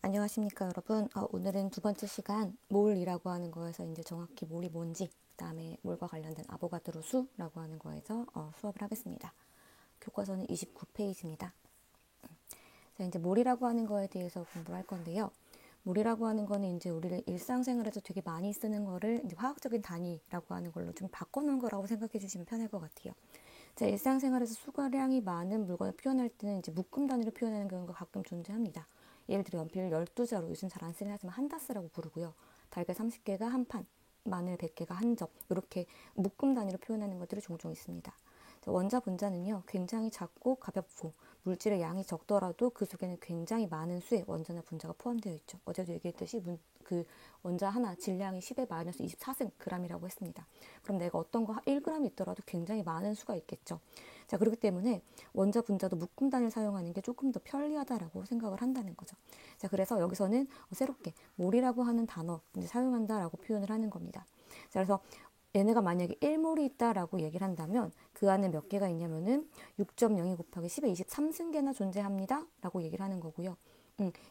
안녕하십니까 여러분. 오늘은 두 번째 시간 몰이라고 하는 거에서 이제 정확히 몰이 뭔지, 그다음에 몰과 관련된 아보가드로 수라고 하는 거에서 수업을 하겠습니다. 교과서는 29페이지입니다. 자, 이제 몰이라고 하는 거에 대해서 공부를 할 건데요. 몰이라고 하는 거는 이제 우리를 일상생활에서 되게 많이 쓰는 거를 이제 화학적인 단위라고 하는 걸로 좀 바꿔놓은 거라고 생각해 주시면 편할 것 같아요. 자, 일상생활에서 수거량이 많은 물건을 표현할 때는 이제 묶음 단위로 표현하는 경우가 가끔 존재합니다. 예를 들어 연필 12자루, 요즘 잘 안 쓰긴 하지만 한 다스라고 부르고요. 달걀 30개가 한 판, 마늘 100개가 한 접, 이렇게 묶음 단위로 표현하는 것들이 종종 있습니다. 원자 분자는요, 굉장히 작고 가볍고 물질의 양이 적더라도 그 속에는 굉장히 많은 수의 원자나 분자가 포함되어 있죠. 어제도 얘기했듯이 그 원자 하나 질량이 10의 마이너스 24승 g이라고 했습니다. 그럼 내가 어떤 거 1g 있더라도 굉장히 많은 수가 있겠죠. 자, 그렇기 때문에 원자 분자도 묶음 단위를 사용하는 게 조금 더 편리하다라고 생각을 한다는 거죠. 자, 그래서 여기서는 새롭게 몰이라고 하는 단어 이제 사용한다라고 표현을 하는 겁니다. 자, 그래서 얘네가 만약에 1몰이 있다라고 얘기를 한다면 그 안에 몇 개가 있냐면은 6.02 곱하기 10의 23승계나 존재합니다 라고 얘기를 하는 거고요.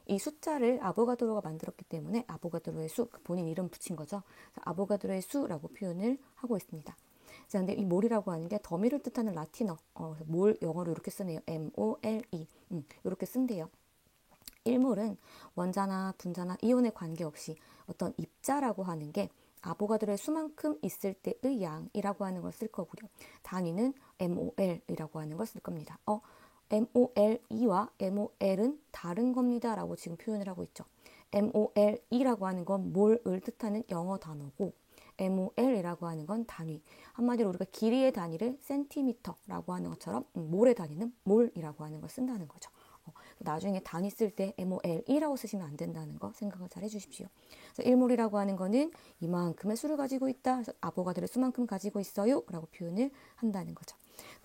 이 숫자를 아보가드로가 만들었기 때문에 아보가드로의 수, 본인 이름 붙인 거죠. 아보가드로의 수라고 표현을 하고 있습니다. 자, 근데 이 몰이라고 하는 게 더미를 뜻하는 라틴어, 몰 영어로 이렇게 쓰네요. MOLE, 이렇게 쓴대요. 1몰은 원자나 분자나 이온에 관계없이 어떤 입자라고 하는 게 아보가드로의 수만큼 있을 때의 양이라고 하는 걸 쓸 거고요. 단위는 MOL이라고 하는 걸 쓸 겁니다. MOLE와 MOL은 다른 겁니다 라고 지금 표현을 하고 있죠. MOLE라고 하는 건 몰을 뜻하는 영어 단어고 MOL이라고 하는 건 단위. 한마디로 우리가 길이의 단위를 센티미터라고 하는 것처럼 몰의 단위는 몰이라고 하는 걸 쓴다는 거죠. 나중에 단위 쓸 때 MOL이라고 쓰시면 안 된다는 거 생각을 잘 해주십시오. 그래서 1몰이라고 하는 거는 이만큼의 수를 가지고 있다. 그래서 아보가드로의 수만큼 가지고 있어요 라고 표현을 한다는 거죠.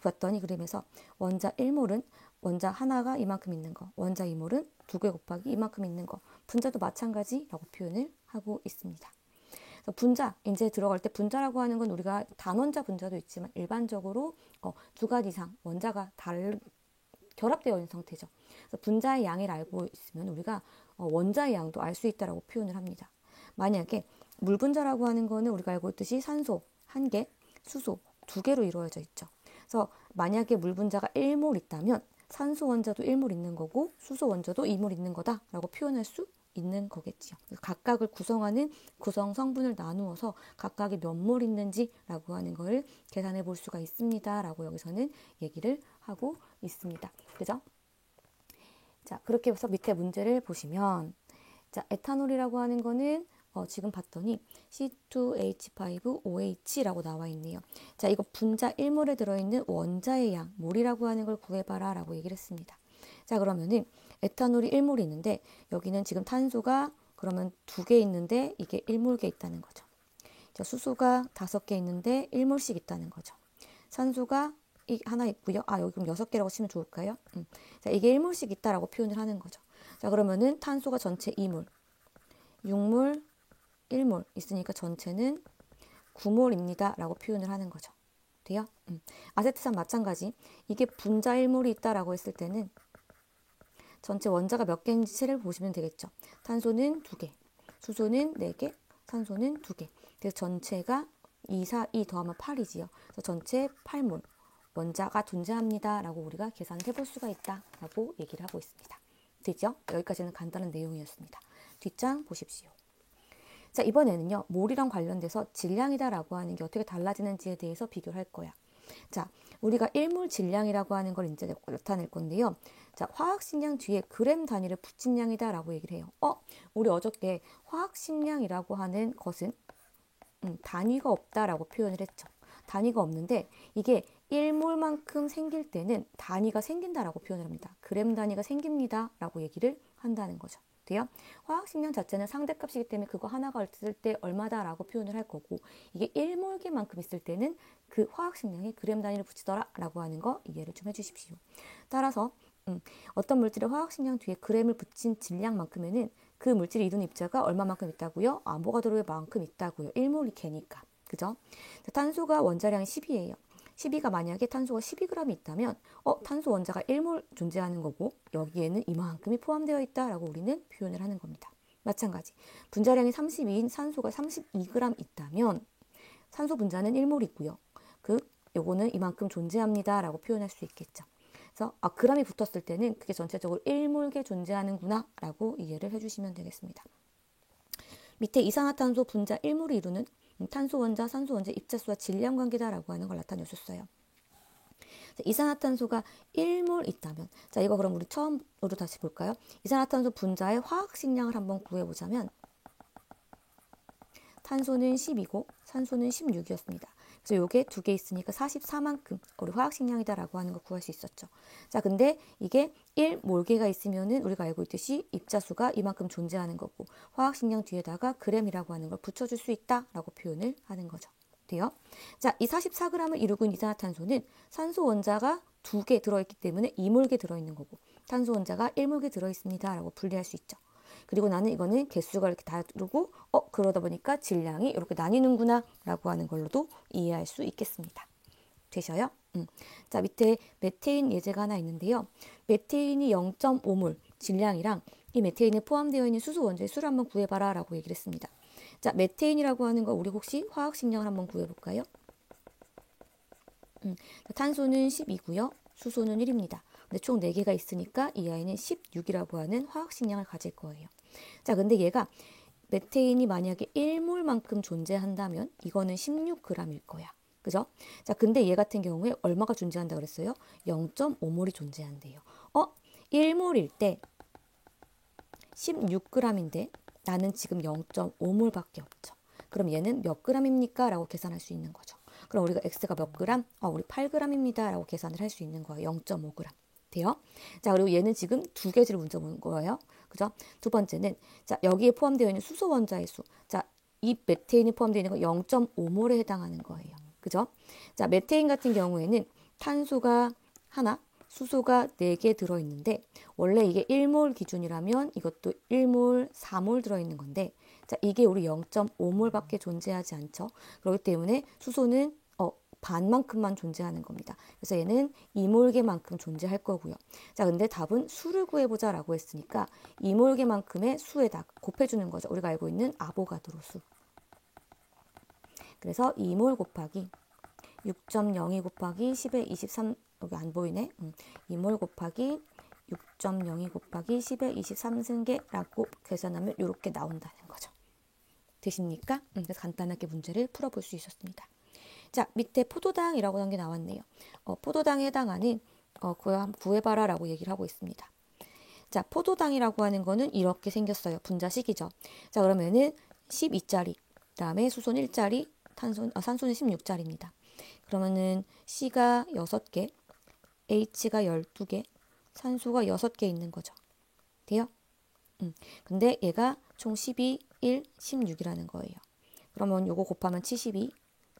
봤더니 그림에서 원자 1몰은 원자 하나가 이만큼 있는 거, 원자 2몰은 2개 곱하기 이만큼 있는 거, 분자도 마찬가지라고 표현을 하고 있습니다. 그래서 분자, 이제 들어갈 때 분자라고 하는 건 우리가 단원자 분자도 있지만 일반적으로 두 가지 이상 원자가 결합되어 있는 상태죠. 그래서 분자의 양을 알고 있으면 우리가 원자의 양도 알 수 있다라고 표현을 합니다. 만약에 물 분자라고 하는 거는 우리가 알고 있듯이 산소 1개, 수소 2개로 이루어져 있죠. 그래서 만약에 물 분자가 1몰 있다면 산소 원자도 1몰 있는 거고 수소 원자도 2몰 있는 거다라고 표현할 수 있는 거겠지요. 각각을 구성하는 구성 성분을 나누어서 각각이 몇 몰 있는지라고 하는 걸 계산해 볼 수가 있습니다라고 여기서는 얘기를 하고 있습니다. 그죠? 자, 그렇게 해서 밑에 문제를 보시면, 자, 에탄올이라고 하는 거는 지금 봤더니 C2H5OH라고 나와 있네요. 자, 이거 분자 1몰에 들어있는 원자의 양, 몰이라고 하는 걸 구해봐라 라고 얘기를 했습니다. 자, 그러면은 에탄올이 1몰이 있는데 여기는 지금 탄소가 그러면 2개 있는데 이게 1몰계 있다는 거죠. 자, 수소가 5개 있는데 1몰씩 있다는 거죠. 산소가 하나 있고요. 여기 그럼 6개라고 치면 좋을까요? 자, 이게 1몰씩 있다라고 표현을 하는 거죠. 자, 그러면은 탄소가 전체 2몰, 6몰, 1몰 있으니까 전체는 9몰입니다 라고 표현을 하는 거죠. 돼요? 아세트산 마찬가지. 이게 분자 1몰이 있다라고 했을 때는 전체 원자가 몇 개인지 체를 보시면 되겠죠. 탄소는 2개, 수소는 4개, 산소는 2개. 그래서 전체가 2, 4, 2 더하면 8이지요. 그래서 전체 8몰 원자가 존재합니다 라고 우리가 계산을 해볼 수가 있다 라고 얘기를 하고 있습니다. 되죠? 여기까지는 간단한 내용이었습니다. 뒷장 보십시오. 자, 이번에는요, 몰이랑 관련돼서 질량이다 라고 하는 게 어떻게 달라지는지에 대해서 비교를 할 거야. 자, 우리가 1몰 질량이라고 하는 걸 이제 나타낼 건데요. 자, 화학식량 뒤에 그램 단위를 붙인 양이다 라고 얘기를 해요. 우리 어저께 화학식량이라고 하는 것은 단위가 없다라고 표현을 했죠. 단위가 없는데 이게 1몰만큼 생길 때는 단위가 생긴다라고 표현을 합니다. 그램 단위가 생깁니다 라고 얘기를 한다는 거죠. 돼요? 화학식량 자체는 상대값이기 때문에 그거 하나가 있을 때 얼마다라고 표현을 할 거고 이게 1몰계만큼 있을 때는 그 화학식량에 그램 단위를 붙이더라 라고 하는 거 이해를 좀 해주십시오. 따라서 어떤 물질의 화학식량 뒤에 그램을 붙인 질량만큼에는 그 물질이 이룬 입자가 얼마만큼 있다고요? 아보가드로의 만큼 있다고요. 1몰이 개니까. 그죠? 자, 탄소가 원자량이 10이에요. 12가 만약에 탄소가 12g이 있다면 탄소 원자가 1몰 존재하는 거고 여기에는 이만큼이 포함되어 있다라고 우리는 표현을 하는 겁니다. 마찬가지 분자량이 32인 산소가 32g 있다면 산소 분자는 1몰 있고요. 요거는 이만큼 존재합니다 라고 표현할 수 있겠죠. 그래서 g이 붙었을 때는 그게 전체적으로 1몰계 존재하는구나 라고 이해를 해주시면 되겠습니다. 밑에 이산화탄소 분자 1몰이 이루는 탄소 원자, 산소 원자 입자수와 질량 관계다라고 하는 걸 나타내줬어요. 이산화탄소가 1몰 있다면, 자 이거 그럼 우리 처음으로 다시 볼까요? 이산화탄소 분자의 화학식량을 한번 구해보자면 탄소는 10이고 산소는 16이었습니다. 그래서 요게 두 개 있으니까 44만큼 우리 화학식량이다라고 하는 걸 구할 수 있었죠. 자, 근데 이게 1몰계가 있으면은 우리가 알고 있듯이 입자수가 이만큼 존재하는 거고 화학식량 뒤에다가 g이라고 하는 걸 붙여줄 수 있다라고 표현을 하는 거죠. 돼요? 자, 이 44g을 이루고 있는 이산화탄소는 산소 원자가 2개 들어있기 때문에 2몰계 들어있는 거고 탄소 원자가 1몰계 들어있습니다 라고 분리할 수 있죠. 그리고 나는 이거는 개수가 이렇게 다르고 그러다 보니까 질량이 이렇게 나뉘는구나 라고 하는 걸로도 이해할 수 있겠습니다. 되셔요? 자, 밑에 메테인 예제가 하나 있는데요. 메테인이 0.5몰 질량이랑 이 메테인에 포함되어 있는 수소 원자의 수를 한번 구해봐라 라고 얘기를 했습니다. 자, 메테인이라고 하는 거 우리 혹시 화학식량을 한번 구해볼까요? 탄소는 10이고요. 수소는 1입니다. 근데 총 4개가 있으니까 이 아이는 16이라고 하는 화학식량을 가질 거예요. 자, 근데 얘가 메테인이 만약에 1몰만큼 존재한다면 이거는 16g일 거야. 그죠? 자, 근데 얘 같은 경우에 얼마가 존재한다 그랬어요? 0.5몰이 존재한대요. 1몰일 때 16g인데 나는 지금 0.5몰밖에 없죠. 그럼 얘는 몇 g입니까? 라고 계산할 수 있는 거죠. 그럼 우리가 x가 몇 g? 우리 8g입니다. 라고 계산을 할 수 있는 거예요. 0.5g. 돼요? 자, 그리고 얘는 지금 2개를 문제 본 거예요. 그죠? 두 번째는, 자, 여기에 포함되어 있는 수소 원자의 수. 자, 이 메테인이 포함되어 있는 거 0.5몰에 해당하는 거예요. 그죠? 자, 메테인 같은 경우에는 탄소가 하나, 수소가 4개 들어있는데, 원래 이게 1몰 기준이라면 이것도 1몰, 4몰 들어있는 건데, 자, 이게 우리 0.5몰밖에 존재하지 않죠. 그렇기 때문에 수소는 반만큼만 존재하는 겁니다. 그래서 얘는 2몰계만큼 존재할 거고요. 자, 근데 답은 수를 구해보자 라고 했으니까 2몰계만큼의 수에다 곱해주는 거죠. 우리가 알고 있는 아보가드로 수. 그래서 2몰 곱하기 6.02 곱하기 10의 23, 여기 안 보이네. 2몰 곱하기 6.02 곱하기 10의 23승계라고 계산하면 이렇게 나온다는 거죠. 되십니까? 그래서 간단하게 문제를 풀어볼 수 있었습니다. 자, 밑에 포도당이라고 하는 게 나왔네요. 포도당에 해당하는 구해봐라 라고 얘기를 하고 있습니다. 자, 포도당이라고 하는 거는 이렇게 생겼어요. 분자식이죠. 자, 그러면은 12짜리, 그 다음에 수소는 1짜리, 산소는 16짜리입니다. 그러면은 C가 6개, H가 12개, 산소가 6개 있는 거죠. 돼요? 근데 얘가 총 12, 1, 16이라는 거예요. 그러면 요거 곱하면 72,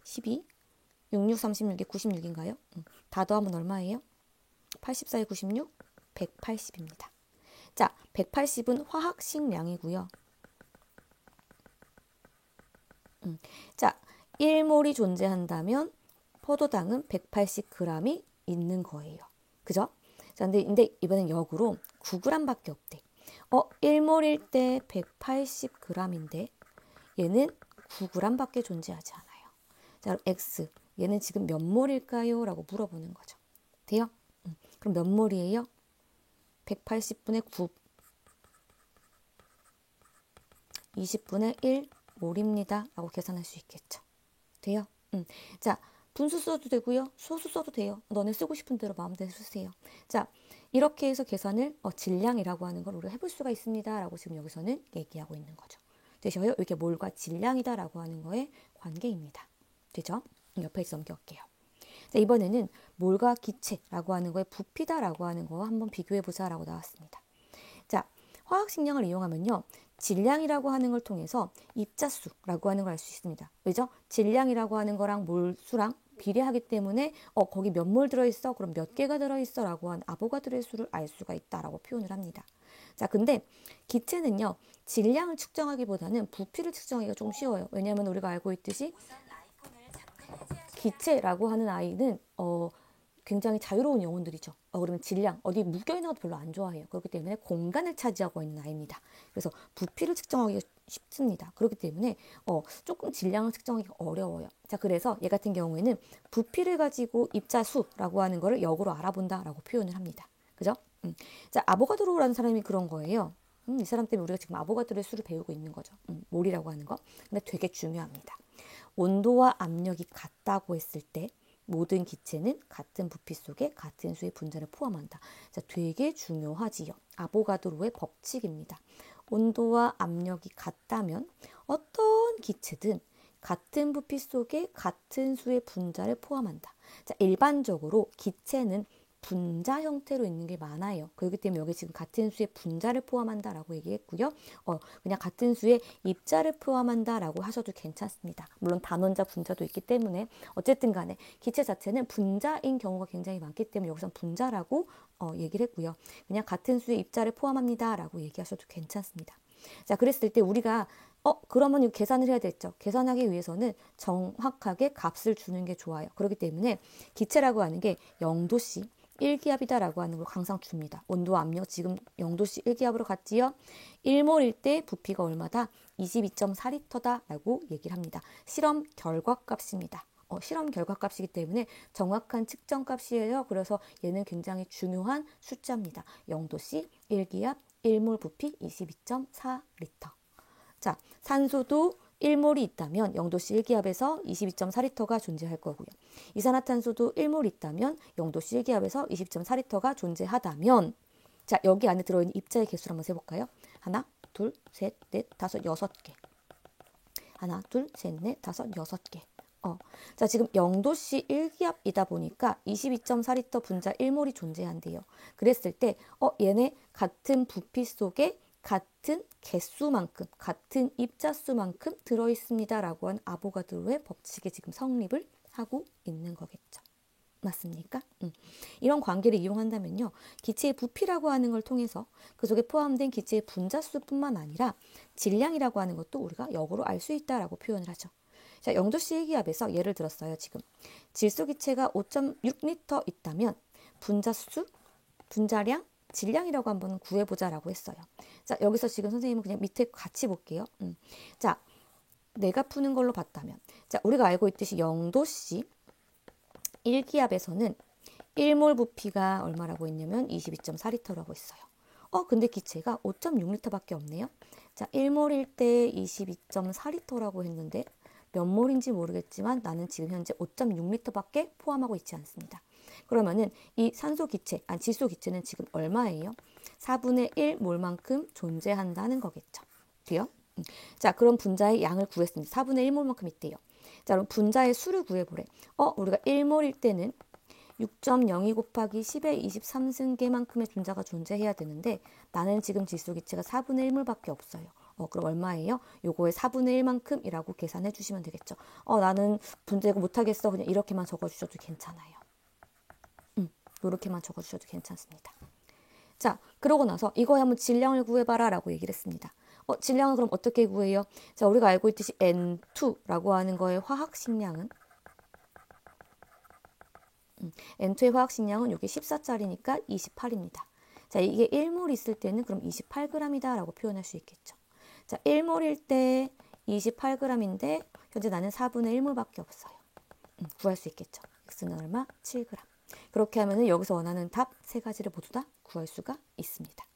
12, 66, 36이 96인가요? 다 더하면 얼마예요? 84에 96, 180입니다. 자, 180은 화학식량이고요. 자, 1몰이 존재한다면 포도당은 180g이 있는 거예요. 그죠? 자, 근데 이번엔 역으로 9g밖에 없대. 1몰일 때 180g인데 얘는 9g밖에 존재하지 않아요. 자, X. 얘는 지금 몇 몰일까요? 라고 물어보는 거죠. 돼요? 그럼 몇 몰이에요? 180분의 9. 20분의 1 몰입니다. 라고 계산할 수 있겠죠. 돼요? 자, 분수 써도 되고요. 소수 써도 돼요. 너네 쓰고 싶은 대로 마음대로 쓰세요. 자, 이렇게 해서 계산을 질량이라고 하는 걸 우리가 해볼 수가 있습니다. 라고 지금 여기서는 얘기하고 있는 거죠. 되셔요? 이게 몰과 질량이다 라고 하는 거의 관계입니다. 되죠? 옆에 넘겨올게요. 자, 이번에는 몰과 기체라고 하는 거에 부피다라고 하는 거 한번 비교해보자 라고 나왔습니다. 자, 화학식량을 이용하면요. 질량이라고 하는 걸 통해서 입자수라고 하는 걸 알 수 있습니다. 왜죠? 질량이라고 하는 거랑 몰수랑 비례하기 때문에 거기 몇 몰 들어있어? 그럼 몇 개가 들어있어? 라고 한 아보가드로의 수를 알 수가 있다라고 표현을 합니다. 자, 근데 기체는요. 질량을 측정하기보다는 부피를 측정하기가 좀 쉬워요. 왜냐하면 우리가 알고 있듯이 기체라고 하는 아이는 굉장히 자유로운 영혼들이죠. 그러면 질량, 어디 묶여있는 것도 별로 안 좋아해요. 그렇기 때문에 공간을 차지하고 있는 아이입니다. 그래서 부피를 측정하기가 쉽습니다. 그렇기 때문에 조금 질량을 측정하기가 어려워요. 자, 그래서 얘 같은 경우에는 부피를 가지고 입자수라고 하는 거를 역으로 알아본다라고 표현을 합니다. 그죠? 자, 아보가드로라는 사람이 그런 거예요. 이 사람 때문에 우리가 지금 아보가드로의 수를 배우고 있는 거죠. 몰이라고 하는 거. 근데 되게 중요합니다. 온도와 압력이 같다고 했을 때 모든 기체는 같은 부피 속에 같은 수의 분자를 포함한다. 자, 되게 중요하지요. 아보가드로의 법칙입니다. 온도와 압력이 같다면 어떤 기체든 같은 부피 속에 같은 수의 분자를 포함한다. 자, 일반적으로 기체는 분자 형태로 있는 게 많아요. 그렇기 때문에 여기 지금 같은 수의 분자를 포함한다라고 얘기했고요. 그냥 같은 수의 입자를 포함한다라고 하셔도 괜찮습니다. 물론 단원자, 분자도 있기 때문에 어쨌든 간에 기체 자체는 분자인 경우가 굉장히 많기 때문에 여기서 분자라고 얘기를 했고요. 그냥 같은 수의 입자를 포함합니다라고 얘기하셔도 괜찮습니다. 자, 그랬을 때 우리가 그러면 이거 계산을 해야 되겠죠. 계산하기 위해서는 정확하게 값을 주는 게 좋아요. 그렇기 때문에 기체라고 하는 게 0도씨 1기압이다라고 하는 걸 항상 줍니다. 온도와 압력 지금 0도씨 1기압으로 갔지요. 1몰일 때 부피가 얼마다? 22.4리터다라고 얘기를 합니다. 실험 결과값입니다. 실험 결과값이기 때문에 정확한 측정값이에요. 그래서 얘는 굉장히 중요한 숫자입니다. 0도씨 1기압 1몰 부피 22.4리터. 자, 산소도 1몰이 있다면 0도씨 1기압에서 22.4리터가 존재할 거고요. 이산화탄소도 1몰 있다면 0도씨 1기압에서 22.4리터가 존재하다면, 자, 여기 안에 들어있는 입자의 개수를 한번 세볼까요? 하나, 둘, 셋, 넷, 다섯, 6개. 하나, 둘, 셋, 넷, 다섯, 6개. 자, 지금 0도씨 1기압이다 보니까 22.4리터 분자 1몰이 존재한대요. 그랬을 때, 얘네 같은 부피 속에 같은 개수만큼, 같은 입자수만큼 들어있습니다라고 한 아보가드로의 법칙이 지금 성립을 하고 있는 거겠죠. 맞습니까? 이런 관계를 이용한다면요. 기체의 부피라고 하는 걸 통해서 그 속에 포함된 기체의 분자수뿐만 아니라 질량이라고 하는 것도 우리가 역으로 알 수 있다라고 표현을 하죠. 자, 0도씨 1기압에서 예를 들었어요. 지금 질소기체가 5.6리터 있다면 분자수, 분자량, 질량이라고 한번 구해보자라고 했어요. 자, 여기서 지금 선생님은 그냥 밑에 같이 볼게요. 자, 내가 푸는 걸로 봤다면, 자, 우리가 알고 있듯이 0도씨 1기압에서는 1몰 부피가 얼마라고 했냐면 22.4리터라고 했어요. 근데 기체가 5.6리터밖에 없네요. 자, 1몰일 때 22.4리터라고 했는데 몇 몰인지 모르겠지만 나는 지금 현재 5.6리터밖에 포함하고 있지 않습니다. 그러면은 이 산소 기체, 질소 기체는 지금 얼마예요? 4분의 1 몰만큼 존재한다는 거겠죠. 돼요? 자, 그럼 분자의 양을 구했습니다. 4분의 1몰만큼 있대요. 자, 그럼 분자의 수를 구해보래. 우리가 1몰일 때는 6.02 곱하기 10의 23승계만큼의 분자가 존재해야 되는데 나는 지금 질소 기체가 4분의 1몰밖에 없어요. 그럼 얼마예요? 요거의 4분의 1만큼이라고 계산해 주시면 되겠죠. 나는 분자 못하겠어. 그냥 이렇게만 적어주셔도 괜찮아요. 이렇게만 적어주셔도 괜찮습니다. 자, 그러고 나서 이거에 한번 질량을 구해봐라 라고 얘기를 했습니다. 질량은 그럼 어떻게 구해요? 자, 우리가 알고 있듯이 N2라고 하는 거의 화학식량은 N2의 화학식량은 여기 14짜리니까 28입니다. 자, 이게 1몰 있을 때는 그럼 28g이다 라고 표현할 수 있겠죠. 자, 1몰일 때 28g인데 현재 나는 4분의 1몰밖에 없어요. 구할 수 있겠죠. X는 얼마? 7g. 그렇게 하면 여기서 원하는 답 3가지를 모두 다 구할 수가 있습니다.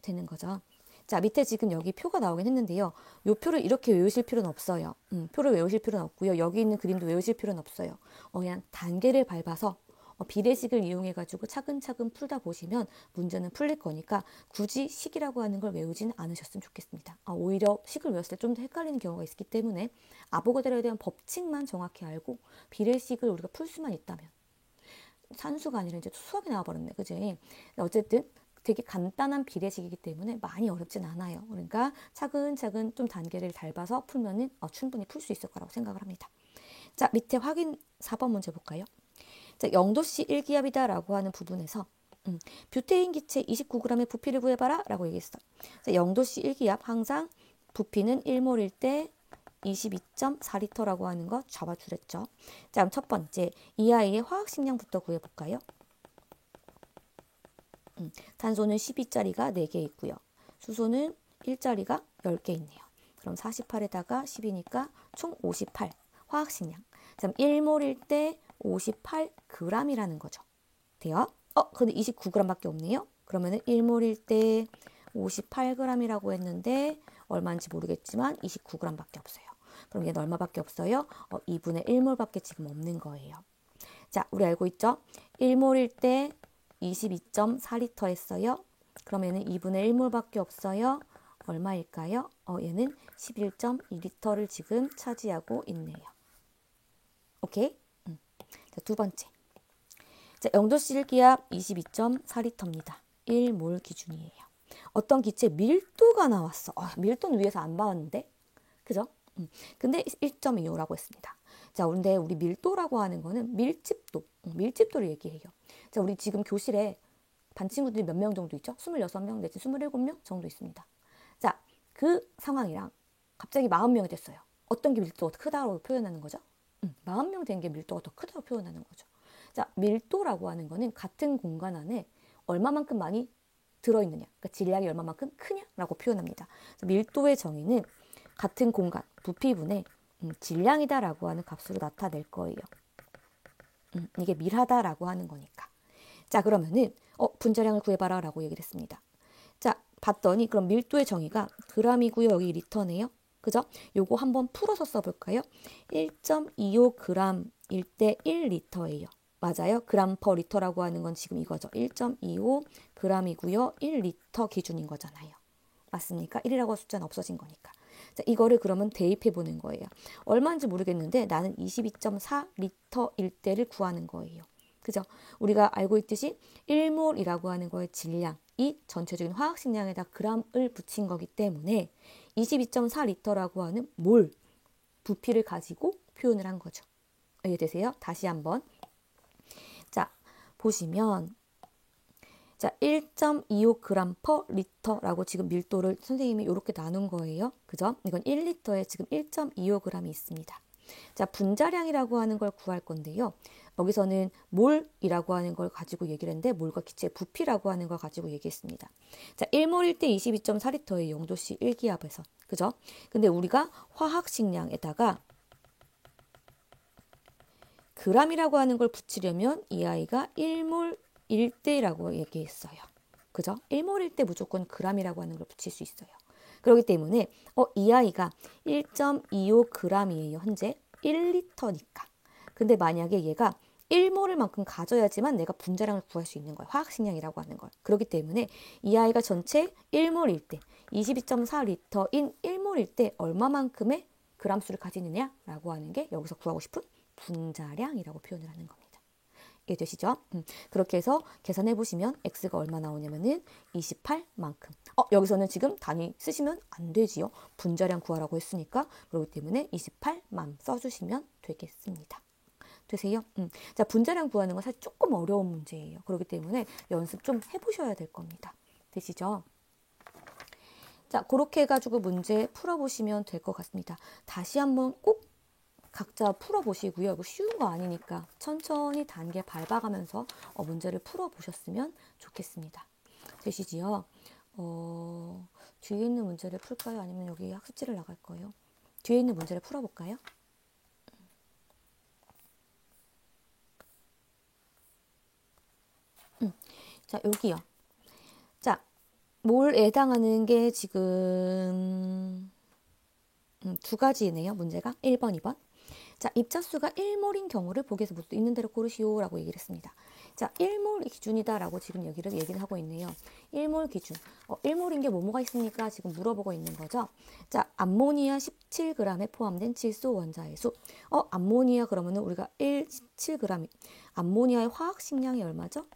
되는 거죠. 자, 밑에 지금 여기 표가 나오긴 했는데요. 이 표를 이렇게 외우실 필요는 없어요. 표를 외우실 필요는 없고요. 여기 있는 그림도 외우실 필요는 없어요. 그냥 단계를 밟아서 비례식을 이용해가지고 차근차근 풀다 보시면 문제는 풀릴 거니까 굳이 식이라고 하는 걸 외우지는 않으셨으면 좋겠습니다. 오히려 식을 외웠을 때 좀 더 헷갈리는 경우가 있기 때문에 아보가드로에 대한 법칙만 정확히 알고 비례식을 우리가 풀 수만 있다면 산수가 아니라 이제 수학이 나와버렸네. 그지? 어쨌든 되게 간단한 비례식이기 때문에 많이 어렵진 않아요. 그러니까 차근차근 좀 단계를 밟아서 풀면은 충분히 풀 수 있을 거라고 생각을 합니다. 자, 밑에 확인 4번 문제 볼까요? 자, 0도씨 1기압이다 라고 하는 부분에서 뷰테인 기체 29g의 부피를 구해봐라 라고 얘기했어. 자, 0도씨 1기압 항상 부피는 1몰일 때 22.4리터라고 하는 거 잡아주랬죠. 자, 그럼 첫 번째, 이 아이의 화학식량부터 구해볼까요? 탄소는 12짜리가 4개 있고요. 수소는 1짜리가 10개 있네요. 그럼 48에다가 10이니까 총 58 화학식량. 그럼 1몰일 때 58g이라는 거죠. 돼요? 근데 29g밖에 없네요. 그러면은 1몰일 때 58g이라고 했는데 얼마인지 모르겠지만 29g밖에 없어요. 그럼 얘는 얼마밖에 없어요? 2분의 1몰밖에 지금 없는 거예요. 자, 우리 알고 있죠? 1몰일 때 22.4리터 했어요. 그러면은 2분의 1몰밖에 없어요. 얼마일까요? 얘는 11.2리터를 지금 차지하고 있네요. 오케이? 자, 두 번째. 자, 영도실 기압 22.4리터입니다. 1몰 기준이에요. 어떤 기체 밀도가 나왔어. 밀도는 위에서 안 봐왔는데. 그죠? 근데 1.25라고 했습니다. 자, 근데 우리 밀도라고 하는 거는 밀집도를 얘기해요. 자, 우리 지금 교실에 반 친구들이 몇 명 정도 있죠? 26명 내지 27명 정도 있습니다. 자, 그 상황이랑 갑자기 40명이 됐어요. 어떤 게 밀도가 더 크다고 표현하는 거죠? 40명 된 게 밀도가 더 크다고 표현하는 거죠. 자, 밀도라고 하는 거는 같은 공간 안에 얼마만큼 많이 들어있느냐, 그러니까 질량이 얼마만큼 크냐라고 표현합니다. 그래서 밀도의 정의는 같은 공간, 부피분의 질량이다라고 하는 값으로 나타낼 거예요. 이게 밀하다라고 하는 거니까. 자, 그러면은 분자량을 구해봐라 라고 얘기를 했습니다. 자, 봤더니 그럼 밀도의 정의가 g이고요. 여기 리터네요. 그죠? 요거 한번 풀어서 써볼까요? 1.25g일 때 1리터예요. 맞아요. 그램 퍼 리터라고 하는 건 지금 이거죠. 1.25g이고요. 1리터 기준인 거잖아요. 맞습니까? 1이라고 숫자는 없어진 거니까. 자, 이거를 그러면 대입해 보는 거예요. 얼마인지 모르겠는데 나는 22.4리터일 때를 구하는 거예요. 그죠? 우리가 알고 있듯이 1몰이라고 하는 거의 질량이 전체적인 화학식량에다 g을 붙인 거기 때문에 22.4리터라고 하는 몰 부피를 가지고 표현을 한 거죠. 이해되세요? 다시 한번. 자, 보시면 자, 1.25g per 리터라고 지금 밀도를 선생님이 이렇게 나눈 거예요. 그죠? 이건 1리터에 지금 1.25g이 있습니다. 자, 분자량이라고 하는 걸 구할 건데요. 여기서는 몰이라고 하는 걸 가지고 얘기를 했는데 몰과 기체의 부피라고 하는 걸 가지고 얘기했습니다. 자, 1몰일 때 22.4리터의 영도씨 1기압에서. 그죠? 근데 우리가 화학식량에다가 g이라고 하는 걸 붙이려면 이 아이가 1몰 1대라고 얘기했어요. 그죠? 1몰일 때 무조건 g이라고 하는 걸 붙일 수 있어요. 그렇기 때문에 이 아이가 1.25g이에요. 현재 1리터니까. 근데 만약에 얘가 1몰을 만큼 가져야지만 내가 분자량을 구할 수 있는 거예요. 화학식량이라고 하는 걸. 그렇기 때문에 이 아이가 전체 1몰일 때 22.4리터인 1몰일 때 얼마만큼의 g수를 가지느냐라고 하는 게 여기서 구하고 싶은 분자량이라고 표현을 하는 겁니다. 이해되시죠? 그렇게 해서 계산해 보시면 x가 얼마 나오냐면은 28만큼. 여기서는 지금 단위 쓰시면 안 되지요. 분자량 구하라고 했으니까. 그렇기 때문에 28만 써주시면 되겠습니다. 되세요? 자, 분자량 구하는 건 사실 조금 어려운 문제예요. 그렇기 때문에 연습 좀 해보셔야 될 겁니다. 되시죠? 자, 그렇게 해가지고 문제 풀어보시면 될 것 같습니다. 다시 한번 꼭 각자 풀어보시고요. 이거 쉬운 거 아니니까 천천히 단계 밟아가면서 문제를 풀어보셨으면 좋겠습니다. 되시지요? 뒤에 있는 문제를 풀까요? 아니면 여기 학습지를 나갈 거예요? 뒤에 있는 문제를 풀어볼까요? 자, 여기요. 자, 몰에 해당하는 게 지금 두 가지네요. 문제가 1번, 2번. 자, 입자수가 1몰인 경우를 보기에서 묻수 있는 대로 고르시오 라고 얘기를 했습니다. 자, 1몰 기준이다 라고 지금 얘기를 하고 있네요. 1몰 기준. 1몰인 게 뭐가 있습니까? 지금 물어보고 있는 거죠. 자, 암모니아 17g에 포함된 질소 원자의 수. 암모니아 그러면은 우리가 17g. 암모니아의 화학식량이 얼마죠?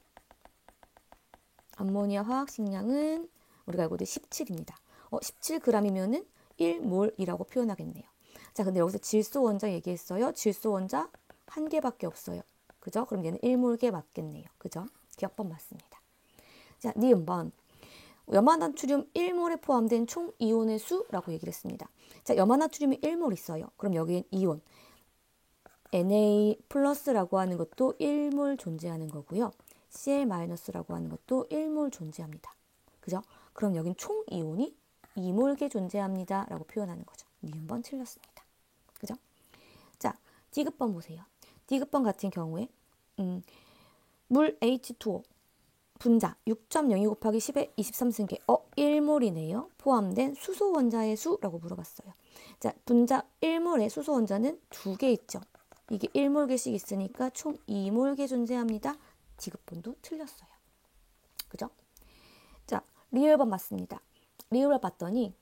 암모니아 화학식량은 우리가 알고 있는 17입니다. 17g이면은 1몰이라고 표현하겠네요. 자, 근데 여기서 질소 원자 얘기했어요. 질소 원자 한 개밖에 없어요. 그죠? 그럼 얘는 1몰계 맞겠네요. 그죠? 기억법 맞습니다. 자, 니은번. 염화나트륨 1몰에 포함된 총 이온의 수라고 얘기를 했습니다. 자, 염화나트륨이 1몰 있어요. 그럼 여기엔 이온 Na 플러스라고 하는 것도 1몰 존재하는 거고요. Cl-라고 하는 것도 1몰 존재합니다. 그죠? 그럼 여긴 총 이온이 2몰계 존재합니다. 라고 표현하는 거죠. 니은번 틀렸습니다. 그죠? 자, D급번 보세요. D급번 같은 경우에 물 H2O 분자 6.02 곱하기 10의 23승계 1몰이네요. 포함된 수소 원자의 수라고 물어봤어요. 자, 분자 1몰의 수소 원자는 2개 있죠. 이게 1몰계씩 있으니까 총 2몰계 존재합니다. D급번도 틀렸어요. 그죠? 자, 리을번 맞습니다. 리을번 봤더니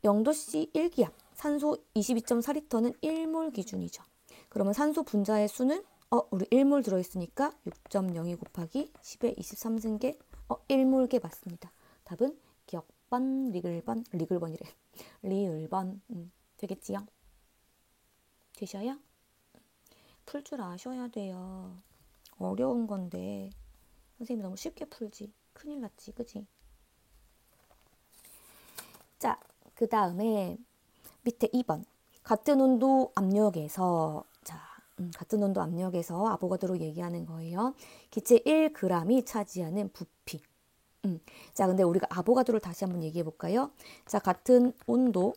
0도씨 1기압 산소 22.4리터는 1몰 기준이죠. 그러면 산소 분자의 수는 우리 1몰 들어있으니까 6.02 곱하기 10의 23승계 1몰계 맞습니다. 답은 기억번, 리을번이래. 리을번 되겠지요? 되셔요? 풀 줄 아셔야 돼요. 어려운 건데 선생님이 너무 쉽게 풀지. 큰일 났지, 그지? 자, 그 다음에 밑에 2번 같은 온도 압력에서 같은 온도 압력에서 아보가드로 얘기하는 거예요. 기체 1g이 차지하는 부피. 자, 근데 우리가 아보가드로를 다시 한번 얘기해 볼까요? 자, 같은 온도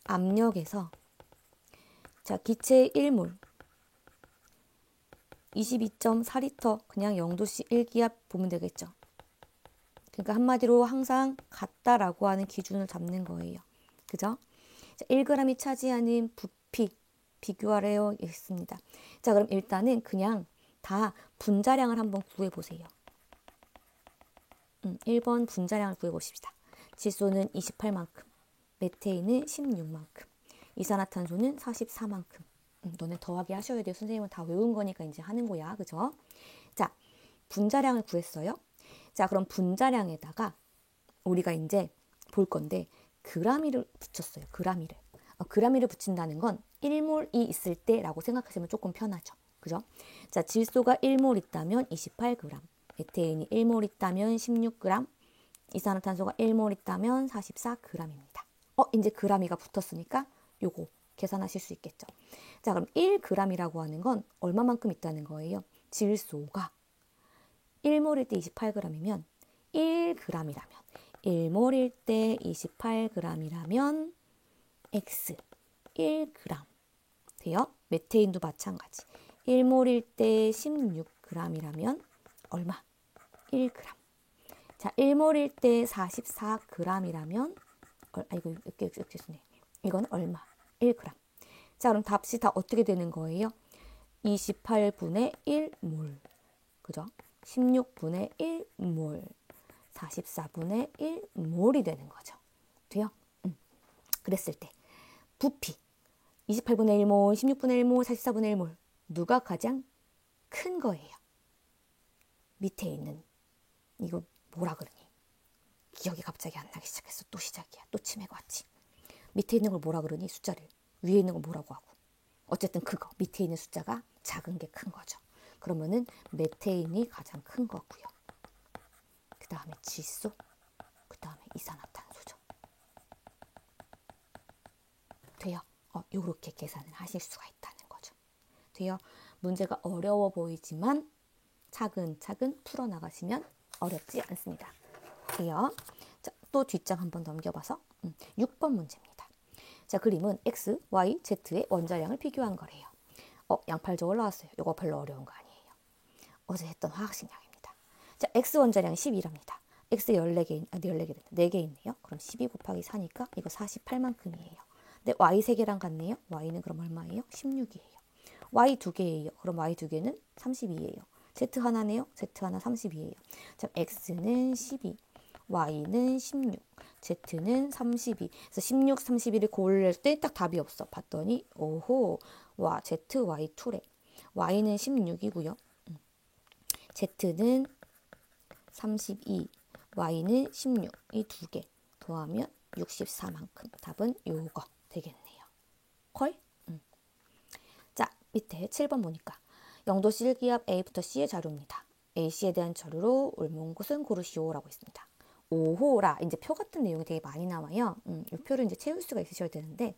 압력에서 자, 기체 1몰 22.4리터 그냥 0도씨 1기압 보면 되겠죠. 그러니까 한마디로 항상 같다라고 하는 기준을 잡는 거예요. 그죠? 자, 1g이 차지하는 부피 비교하래요 있습니다. 자, 그럼 일단은 그냥 다 분자량을 한번 구해보세요. 1번 분자량을 구해보십시다. 질소는 28만큼, 메테인은 16만큼, 이산화탄소는 44만큼. 너네 더하기 하셔야 돼요. 선생님은 다 외운 거니까 이제 하는 거야. 그죠? 자, 분자량을 구했어요. 자, 그럼 분자량에다가 우리가 이제 볼 건데 그라미를 붙였어요. 그라미를 붙인다는 건 1몰이 있을 때라고 생각하시면 조금 편하죠. 그죠? 자, 질소가 1몰 있다면 28g, 메테인이 1몰 있다면 16g, 이산화탄소가 1몰 있다면 44g입니다. 이제 그라미가 붙었으니까 요거 계산하실 수 있겠죠. 자, 그럼 1g이라고 하는 건 얼마만큼 있다는 거예요? 질소가 1몰일 때 28g이면 1g이라면 1몰일 때 28g이라면 X 1g 돼요. 메테인도 마찬가지. 1몰일 때 16g이라면 얼마? 1g. 자, 1몰일 때 44g이라면 이거 이렇게 쓰네. 이건 얼마? 1g. 자, 그럼 답이 다 어떻게 되는 거예요? 28분의 1몰. 그죠? 16분의 1몰. 44분의 1몰이 되는 거죠. 돼요? 그랬을 때 부피 28분의 1몰, 16분의 1몰, 44분의 1몰 누가 가장 큰 거예요? 밑에 있는 이거 뭐라 그러니? 기억이 갑자기 안 나기 시작했어. 또 시작이야. 또 치매가 왔지. 밑에 있는 걸 뭐라 그러니? 숫자를. 위에 있는 걸 뭐라고 하고. 어쨌든 그거. 밑에 있는 숫자가 작은 게 큰 거죠. 그러면은 메테인이 가장 큰 거고요. 그 다음에 질소, 그 다음에 이산화탄소죠. 돼요? 요렇게 계산을 하실 수가 있다는 거죠. 돼요? 문제가 어려워 보이지만 차근차근 풀어나가시면 어렵지 않습니다. 돼요? 자, 또 뒷장 한번 넘겨봐서 6번 문제입니다. 자, 그림은 X, Y, Z의 원자량을 비교한 거래요. 양팔조 올라왔어요. 이거 별로 어려운 거 아니에요. 어제 했던 화학식량입니다. 자, X 원자량 12랍니다. X 14개, 4개 있네요. 그럼 12 곱하기 4니까 이거 48만큼이에요. 근데 Y 3개랑 같네요. Y는 그럼 얼마예요? 16이에요. Y 2개예요. 그럼 Y 2개는 32예요. Z 하나네요. Z 하나 32예요. 자, X는 12, Y는 16, Z는 32. 그래서 16, 32를 고를 때 딱 답이 없어. 봤더니 오호, 와, Z, Y 2래. Y는 16이고요. Z는 32, Y는 16. 이 두 개 더하면 64만큼. 답은 요거 되겠네요. 콜? 자, 밑에 7번 보니까 0도씨 1기압 A부터 C의 자료입니다. AC에 대한 자료로 옳은 곳은 고르시오라고 있습니다. 5호라 이제 표 같은 내용이 되게 많이 나와요. 이 표를 이제 채울 수가 있으셔야 되는데,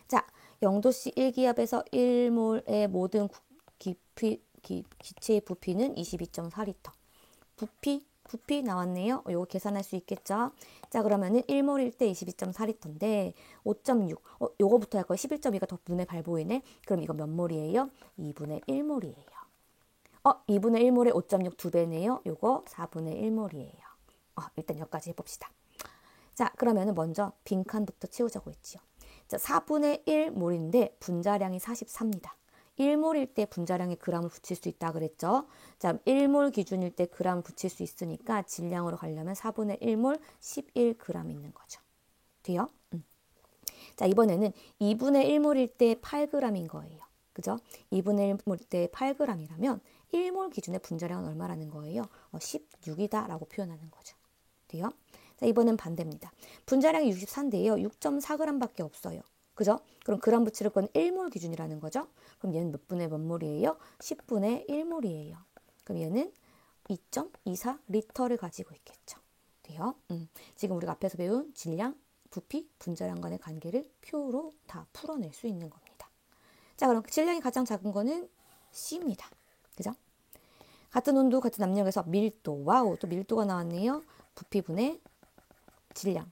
자, 0도씨 1기압에서 1몰의 모든 기체의 부피는 22.4리터. 부피 나왔네요. 요거 계산할 수 있겠죠? 자, 그러면은 1몰일 때 22.4리터인데 5.6. 요거부터 할 거예요. 11.2가 더 눈에 발 보이네. 그럼 이거 몇 몰이에요? 2분의 1몰이에요. 2분의 1몰에 5.6 2배네요. 요거 4분의 1몰이에요. 일단 여기까지 해봅시다. 자, 그러면은 먼저 빈칸부터 채우자고 했지요. 자, 4분의 1몰인데 분자량이 43입니다. 1몰일 때 분자량에 g을 붙일 수 있다 그랬죠. 자, 1몰 기준일 때 g을 붙일 수 있으니까 질량으로 가려면 4분의 1몰 11g 있는 거죠. 돼요? 자, 이번에는 2분의 1몰일 때 8g인 거예요. 그죠? 2분의 1몰일 때 8g이라면 1몰 기준의 분자량은 얼마라는 거예요? 16이다 라고 표현하는 거죠. 돼요? 자, 이번엔 반대입니다. 분자량이 64인데요. 6.4g 밖에 없어요. 그죠? 그럼 그람 붙일 건 1몰 기준이라는 거죠. 그럼 얘는 몇 분의 몇 몰이에요? 10분의 1몰이에요. 그럼 얘는 2.24리터를 가지고 있겠죠. 돼요? 지금 우리가 앞에서 배운 질량, 부피, 분자량 간의 관계를 표로 다 풀어낼 수 있는 겁니다. 자, 그럼 질량이 가장 작은 거는 C입니다. 그죠? 같은 온도, 같은 압력에서 밀도, 와우, 또 밀도가 나왔네요. 부피분의 질량.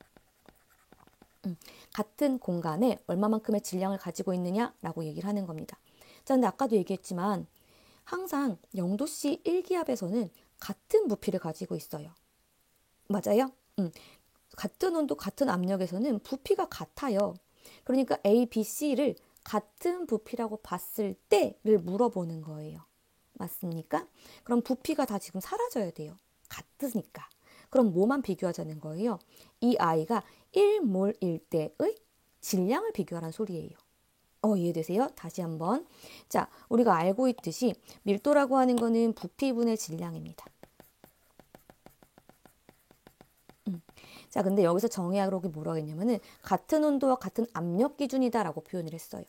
같은 공간에 얼마만큼의 질량을 가지고 있느냐라고 얘기를 하는 겁니다. 자, 근데 아까도 얘기했지만 항상 0도씨 1기압에서는 같은 부피를 가지고 있어요. 맞아요? 같은 온도, 같은 압력에서는 부피가 같아요. 그러니까 A, B, C를 같은 부피라고 봤을 때를 물어보는 거예요. 맞습니까? 그럼 부피가 다 지금 사라져야 돼요. 같으니까. 그럼 뭐만 비교하자는 거예요? 이 아이가 1몰일 때의 질량을 비교하라는 소리예요. 이해되세요? 다시 한번. 자, 우리가 알고 있듯이 밀도라고 하는 거는 부피분의 질량입니다. 자, 근데 여기서 정의하라고 뭐라고 했냐면은 같은 온도와 같은 압력 기준이다라고 표현을 했어요.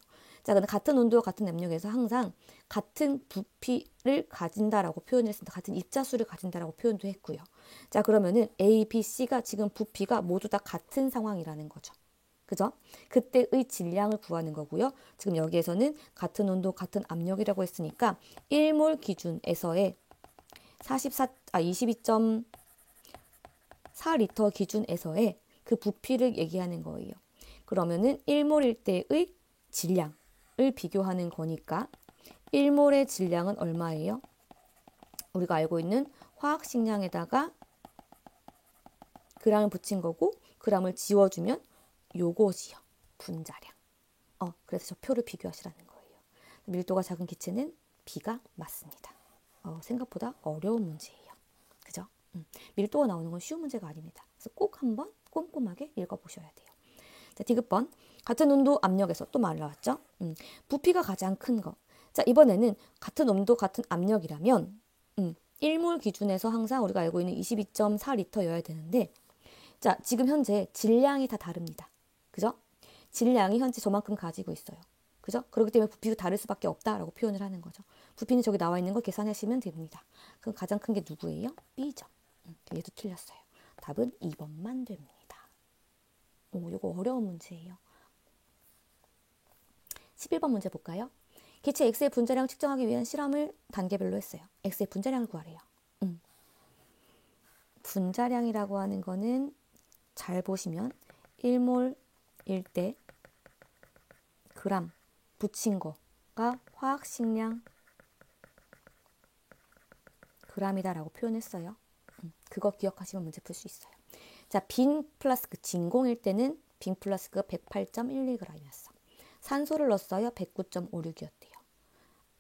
자, 근데 같은 온도와 같은 압력에서 항상 같은 부피를 가진다라고 표현을 했습니다. 같은 입자수를 가진다라고 표현도 했고요. 자, 그러면은 A, B, C가 지금 부피가 모두 다 같은 상황이라는 거죠. 그죠? 그때의 질량을 구하는 거고요. 지금 여기에서는 같은 온도, 같은 압력이라고 했으니까 1몰 기준에서의 22.4리터 기준에서의 그 부피를 얘기하는 거예요. 그러면은 1몰일 때의 질량을 비교하는 거니까 1몰의 질량은 얼마예요? 우리가 알고 있는 화학식량에다가 g을 붙인 거고 g을 지워주면 요것이요. 분자량. 그래서 저 표를 비교하시라는 거예요. 밀도가 작은 기체는 B가 맞습니다. 생각보다 어려운 문제예요. 그죠? 밀도가 나오는 건 쉬운 문제가 아닙니다. 그래서 꼭 한번 꼼꼼하게 읽어보셔야 돼요. 자, 디귿번. 같은 온도 압력에서 또 말 나왔죠? 부피가 가장 큰 거. 자, 이번에는 같은 온도 같은 압력이라면 1몰 기준에서 항상 우리가 알고 있는 22.4리터여야 되는데, 자, 지금 현재 질량이 다 다릅니다. 그죠? 질량이 현재 저만큼 가지고 있어요. 그죠? 그렇기 때문에 부피도 다를 수밖에 없다라고 표현을 하는 거죠. 부피는 저기 나와 있는 거 계산하시면 됩니다. 그럼 가장 큰 게 누구예요? B죠. 얘도 틀렸어요. 답은 2번만 됩니다. 요거 어려운 문제예요. 11번 문제 볼까요? 기체 X의 분자량 측정하기 위한 실험을 단계별로 했어요. X의 분자량을 구하래요. 분자량이라고 하는 거는 잘 보시면 1몰일 때 그람 붙인 거가 화학식량 g이다라고 표현했어요. 그거 기억하시면 문제 풀 수 있어요. 자, 빈 플라스크 진공일 때는 빈 플라스크가 108.11g이었어. 산소를 넣었어요. 109.56이었대요.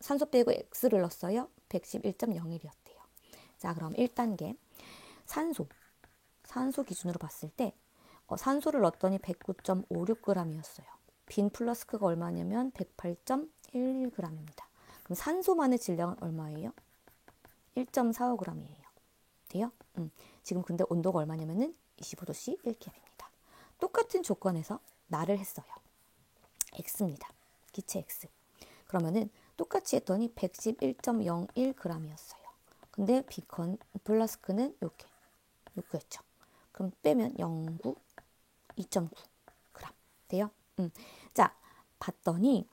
산소 빼고 X를 넣었어요. 111.01이었대요. 자, 그럼 1단계 산소 기준으로 봤을 때 산소를 넣었더니 109.56g이었어요. 빈 플라스크가 얼마냐면 108.11g입니다. 그럼 산소만의 질량은 얼마예요? 1.45g이에요. 돼요? 지금 근데 온도가 얼마냐면은 25도씨 1기압입니다. 똑같은 조건에서 나를 했어요. X입니다. 기체 X. 그러면은 똑같이 했더니 111.01g이었어요. 근데 플라스크는 이렇게 6였죠. 그럼 빼면 0.9, 2.9g 돼요. 자, 봤더니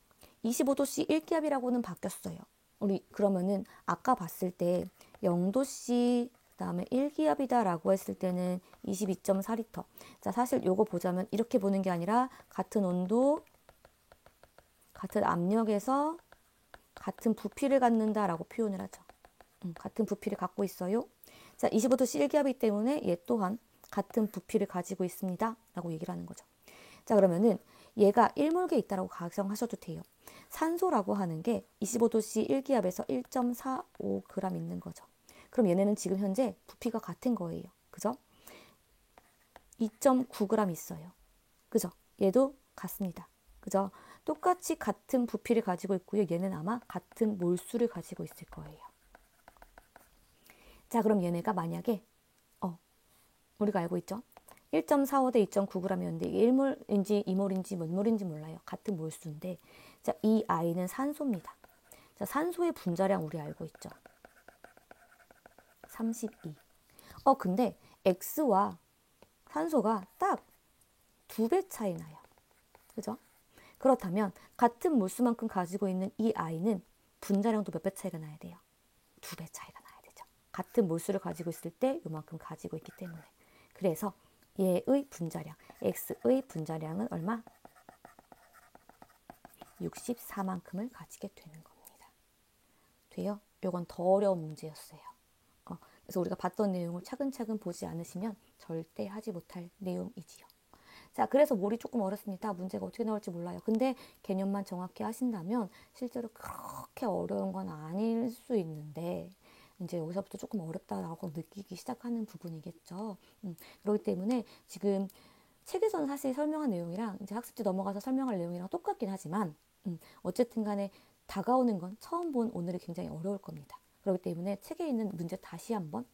25도씨 1기압이라고는 바뀌었어요. 우리 그러면은 아까 봤을 때 0도씨 그다음에 1기압이다 라고 했을 때는 22.4리터. 자, 사실 요거 보자면 이렇게 보는 게 아니라 같은 온도, 같은 압력에서 같은 부피를 갖는다 라고 표현을 하죠. 같은 부피를 갖고 있어요. 자, 25도씨 1기압이기 때문에 얘 또한 같은 부피를 가지고 있습니다 라고 얘기를 하는 거죠. 자, 그러면은 얘가 1몰기에 있다라고 가정하셔도 돼요. 산소라고 하는 게 25도씨 1기압에서 1.45g 있는 거죠. 그럼 얘네는 지금 현재 부피가 같은 거예요. 그죠? 2.9g 있어요. 그죠? 얘도 같습니다. 그죠? 똑같이 같은 부피를 가지고 있고요. 얘는 아마 같은 몰수를 가지고 있을 거예요. 자, 그럼 얘네가 만약에 우리가 알고 있죠? 1.45 대 2.9g이었는데 이게 1몰인지 2몰인지 몇 몰인지 몰라요. 같은 몰수인데 자, 이 I는 산소입니다. 자, 산소의 분자량 우리 알고 있죠? 32. 근데 X와 산소가 딱 2배 차이 나요. 그죠? 그렇다면 같은 몰수만큼 가지고 있는 이 I는 분자량도 몇 배 차이가 나야 돼요? 2배 차이가 나야 되죠. 같은 몰수를 가지고 있을 때 요만큼 가지고 있기 때문에. 그래서 얘의 분자량, X의 분자량은 얼마? 64만큼을 가지게 되는 겁니다. 돼요? 요건 더 어려운 문제였어요. 그래서 우리가 봤던 내용을 차근차근 보지 않으시면 절대 하지 못할 내용이지요. 자, 그래서 몰이 조금 어렵습니다. 문제가 어떻게 나올지 몰라요. 근데 개념만 정확히 하신다면 실제로 그렇게 어려운 건 아닐 수 있는데 이제 여기서부터 조금 어렵다라고 느끼기 시작하는 부분이겠죠. 그렇기 때문에 지금 책에서는 사실 설명한 내용이랑 이제 학습지 넘어가서 설명할 내용이랑 똑같긴 하지만 어쨌든 간에 다가오는 건 처음 본 오늘이 굉장히 어려울 겁니다. 그렇기 때문에 책에 있는 문제 다시 한번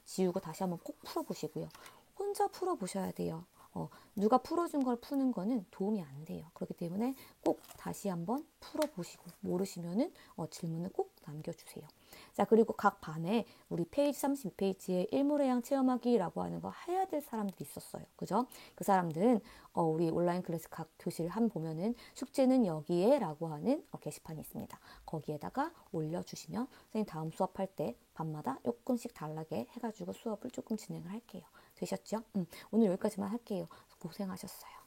지우고 다시 한번 꼭 풀어보시고요. 혼자 풀어보셔야 돼요. 누가 풀어준 걸 푸는 거는 도움이 안 돼요. 그렇기 때문에 꼭 다시 한번 풀어보시고 모르시면은 질문을 꼭 남겨주세요. 자, 그리고 각 반에 우리 페이지 32페이지에 일몰해양 체험하기라고 하는 거 해야 될 사람들이 있었어요. 그죠? 그 사람들은 우리 온라인 클래스 각 교실 한 보면은 숙제는 여기에 라고 하는 게시판이 있습니다. 거기에다가 올려주시면 선생님 다음 수업할 때 밤마다 조금씩 달라게 해가지고 수업을 조금 진행을 할게요. 되셨죠? 오늘 여기까지만 할게요. 고생하셨어요.